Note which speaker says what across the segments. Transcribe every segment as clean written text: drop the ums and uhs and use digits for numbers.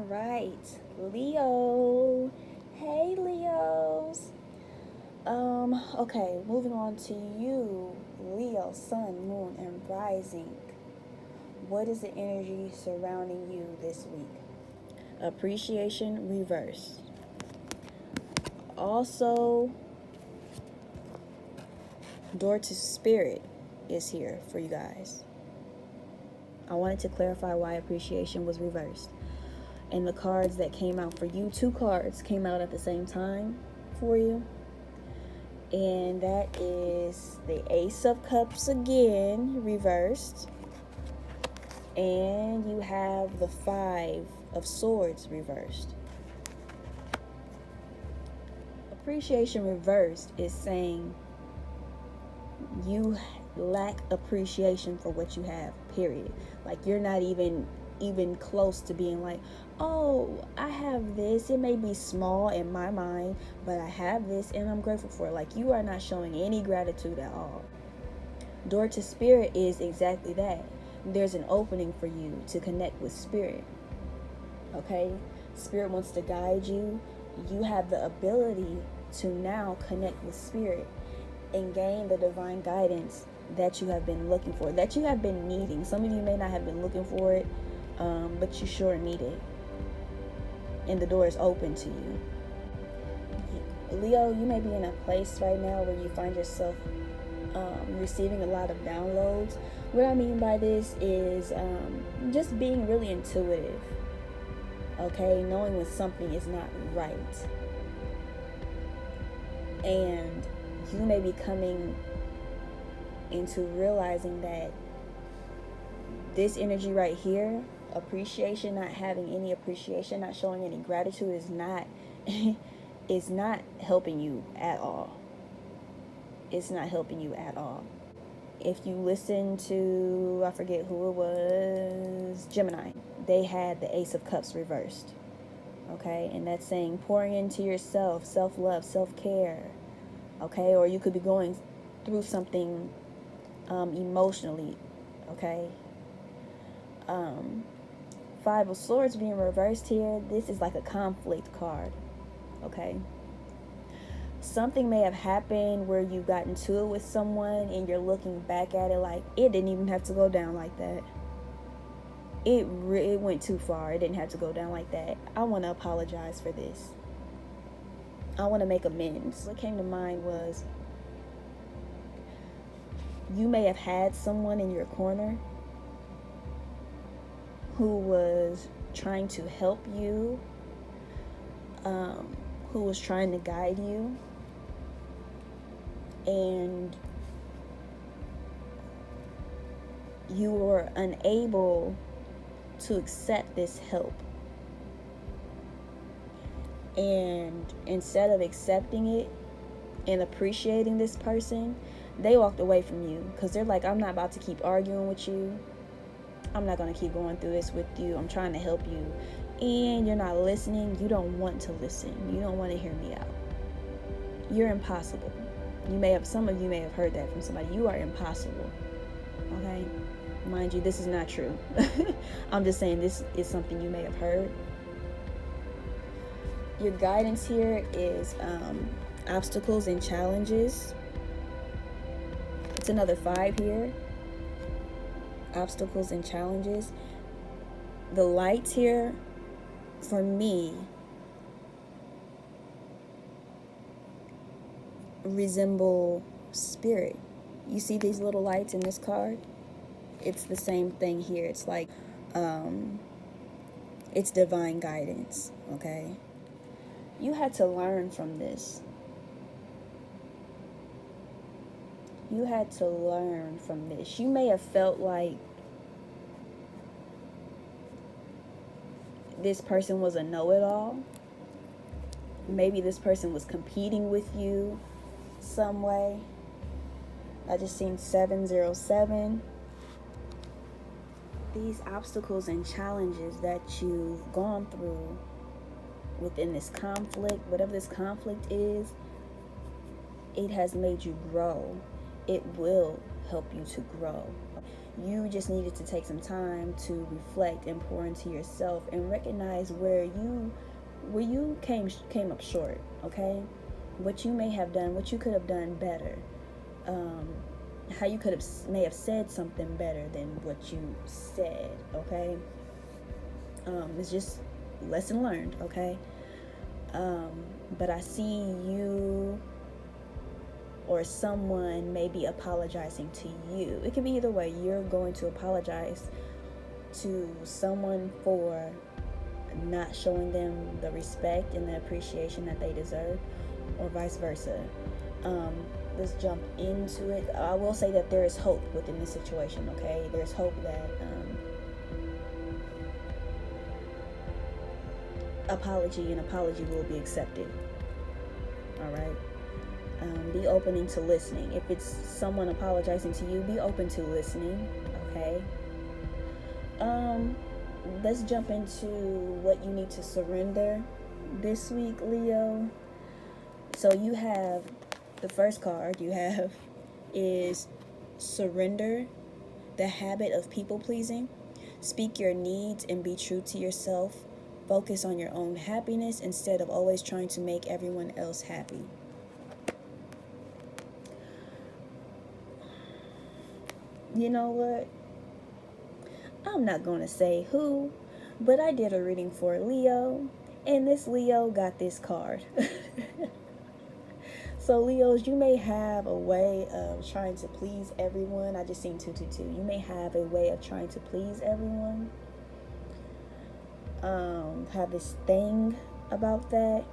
Speaker 1: right, Leo. Hey, Leos. Okay, moving on to you, Leo, Sun, Moon, and Rising. What is the energy surrounding you this week? Appreciation reversed. Also, door to spirit is here for you guys. I wanted to clarify why appreciation was reversed. And the cards that came out for you, two cards came out at the same time for you. And that is the Ace of Cups again, reversed. And you have the Five of Swords reversed. Appreciation reversed is saying you lack appreciation for what you have, period. Like you're not even close to being like, oh, I have this. It may be small in my mind, but I have this and I'm grateful for it. Like you are not showing any gratitude at all. Door to spirit is exactly that. There's an opening for you to connect with spirit. Okay? Spirit wants to guide you. You have the ability to now connect with spirit and gain the divine guidance that you have been looking for, that you have been needing. Some of you may not have been looking for it, but you sure need it. And the door is open to you. Leo, you may be in a place right now where you find yourself receiving a lot of downloads. What I mean by this is just being really intuitive. Okay, knowing when something is not right. And you may be coming into realizing that this energy right here, appreciation, not having any appreciation, not showing any gratitude, is not is not helping you at all. It's not helping you at all. If you listen to, I forget who it was, Gemini, they had the Ace of Cups reversed. Okay, and that's saying pouring into yourself, self-love, self-care. Okay, or you could be going through something emotionally. Okay. Five of Swords being reversed here, this is like a conflict card. Okay. Something may have happened where you got into it with someone and you're looking back at it like, it didn't even have to go down like that. It went too far. It didn't have to go down like that. I want to apologize for this. I want to make amends. What came to mind was you may have had someone in your corner who was trying to help you, who was trying to guide you, and you were unable to accept this help. And instead of accepting it and appreciating this person, they walked away from you because they're like, I'm not about to keep arguing with you. I'm not going to keep going through this with you. I'm trying to help you. And you're not listening. You don't want to listen. You don't want to hear me out. You're impossible. Some of you may have heard that from somebody. You are impossible. Okay? Mind you, this is not true. I'm just saying this is something you may have heard. Your guidance here is obstacles and challenges. It's another 5 here. Obstacles and challenges. The lights here, for me, resemble spirit. You see these little lights in this card? It's the same thing here. It's like, it's divine guidance, okay? You had to learn from this. You had to learn from this. You may have felt like this person was a know-it-all. Maybe this person was competing with you some way. I just seen 707. These obstacles and challenges that you've gone through within this conflict, whatever this conflict is, it has made you grow. It will help you to grow. You just needed to take some time to reflect and pour into yourself and recognize where you came up short, okay? What you may have done, what you could have done better. How you may have said something better than what you said, okay? It's just lesson learned, okay? But I see you or someone may be apologizing to you. It can be either way. You're going to apologize to someone for not showing them the respect and the appreciation that they deserve, or vice versa. Let's jump into it. I will say that there is hope within this situation, okay? There's hope that apology will be accepted. All right. Be open to listening. If it's someone apologizing to you, be open to listening. Okay. Let's jump into what you need to surrender this week, Leo. So you have the first card you have is surrender, the habit of people pleasing. Speak your needs and be true to yourself. Focus on your own happiness instead of always trying to make everyone else happy. You know what? I'm not going to say who, but I did a reading for Leo, and this Leo got this card. So Leos, you may have a way of trying to please everyone. I just seen 222. You may have a way of trying to please everyone. Have this thing about that.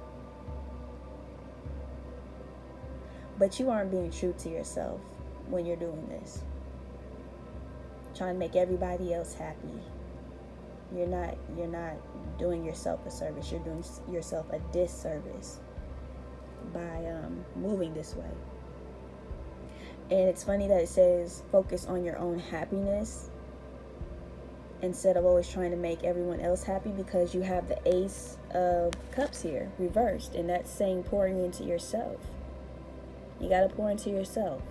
Speaker 1: But you aren't being true to yourself when you're doing this. Trying to make everybody else happy. You're not doing yourself a service. You're doing yourself a disservice by moving this way. And it's funny that it says focus on your own happiness instead of always trying to make everyone else happy, because you have the Ace of Cups here reversed, and that's saying pouring into yourself. You got to pour into yourself.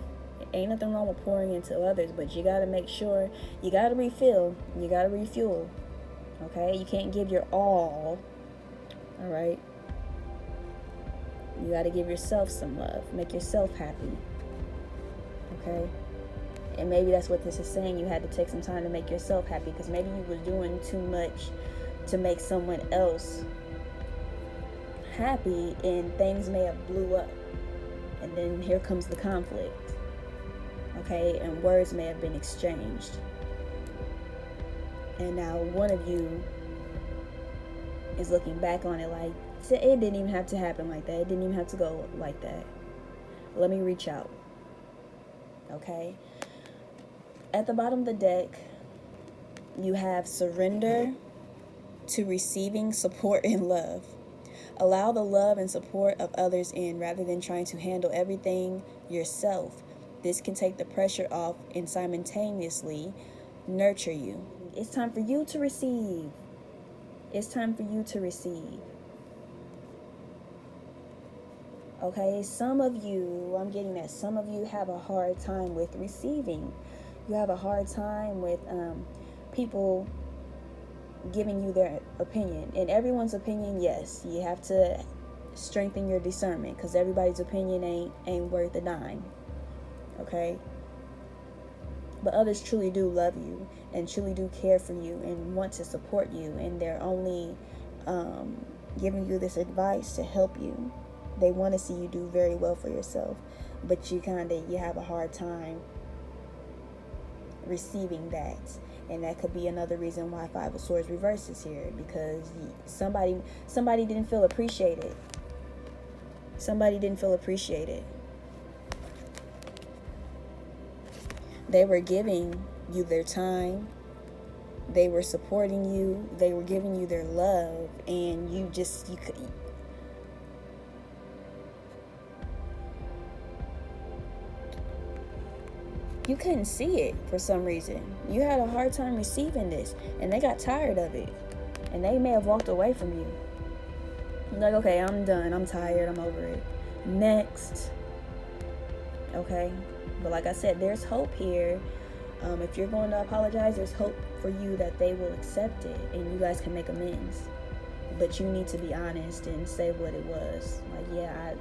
Speaker 1: Ain't nothing wrong with pouring into others, but you got to make sure you got to refill, you got to refuel. Okay, you can't give your all right? You got to give yourself some love. Make yourself happy. Okay? And maybe that's what this is saying. You had to take some time to make yourself happy, because maybe you were doing too much to make someone else happy, and things may have blew up. And then here comes the conflict. Okay? And words may have been exchanged. And now one of you is looking back on it like, it didn't even have to happen like that. It didn't even have to go like that. Let me reach out. Okay? At the bottom of the deck, you have surrender to receiving support and love. Allow the love and support of others in rather than trying to handle everything yourself. This can take the pressure off and simultaneously nurture you. It's time for you to receive. It's time for you to receive. Okay, some of you, I'm getting that some of you have a hard time with receiving. You have a hard time with people giving you their opinion. And everyone's opinion, yes, you have to strengthen your discernment, because everybody's opinion ain't worth a dime. Okay? But others truly do love you and truly do care for you and want to support you, and they're only giving you this advice to help you. They want to see you do very well for yourself, but you have a hard time receiving that. And that could be another reason why Five of Swords reverses here, because somebody didn't feel appreciated. Somebody didn't feel appreciated. They were giving you their time. They were supporting you. They were giving you their love, and you couldn't see it for some reason. You had a hard time receiving this, and they got tired of it, and they may have walked away from you. Like, okay, I'm done. I'm tired. I'm over it. Next. Okay? But like I said, there's hope here. If you're going to apologize, there's hope for you that they will accept it and you guys can make amends. But you need to be honest and say what it was. Like, yeah,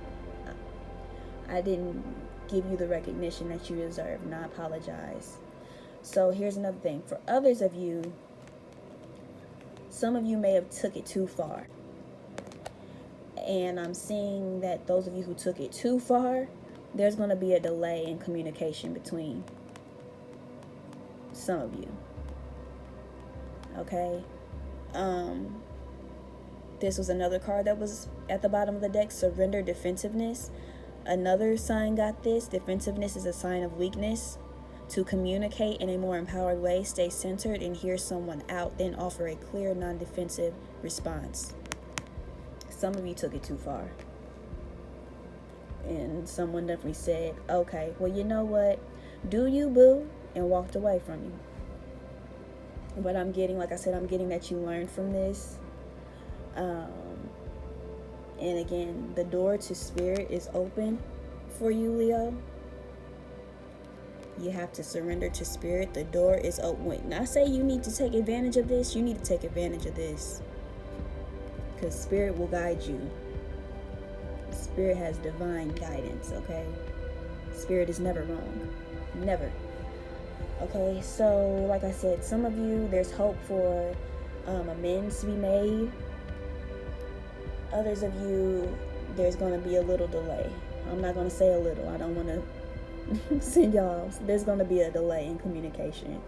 Speaker 1: I didn't give you the recognition that you deserve, and I apologize. So here's another thing. For others of you, some of you may have took it too far. And I'm seeing that those of you who took it too far, there's going to be a delay in communication between some of you. Okay? This was another card that was at the bottom of the deck, surrender defensiveness. Another sign got this. Defensiveness is a sign of weakness. To communicate in a more empowered way, stay centered and hear someone out, then offer a clear, non-defensive response. Some of you took it too far. And someone definitely said, okay, well, you know what? Do you, boo? And walked away from you. But I'm getting, like I said, I'm getting that you learned from this. And again, the door to spirit is open for you, Leo. You have to surrender to spirit. The door is open. When I say you need to take advantage of this, you need to take advantage of this. Because spirit will guide you. Spirit has divine guidance, okay? Spirit is never wrong. Never. Okay, so like I said, some of you, there's hope for amends to be made. Others of you, there's going to be a little delay. I'm not going to say a little. I don't want to send y'all. There's going to be a delay in communication.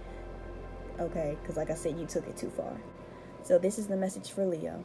Speaker 1: Okay, because like I said, you took it too far. So this is the message for Leo.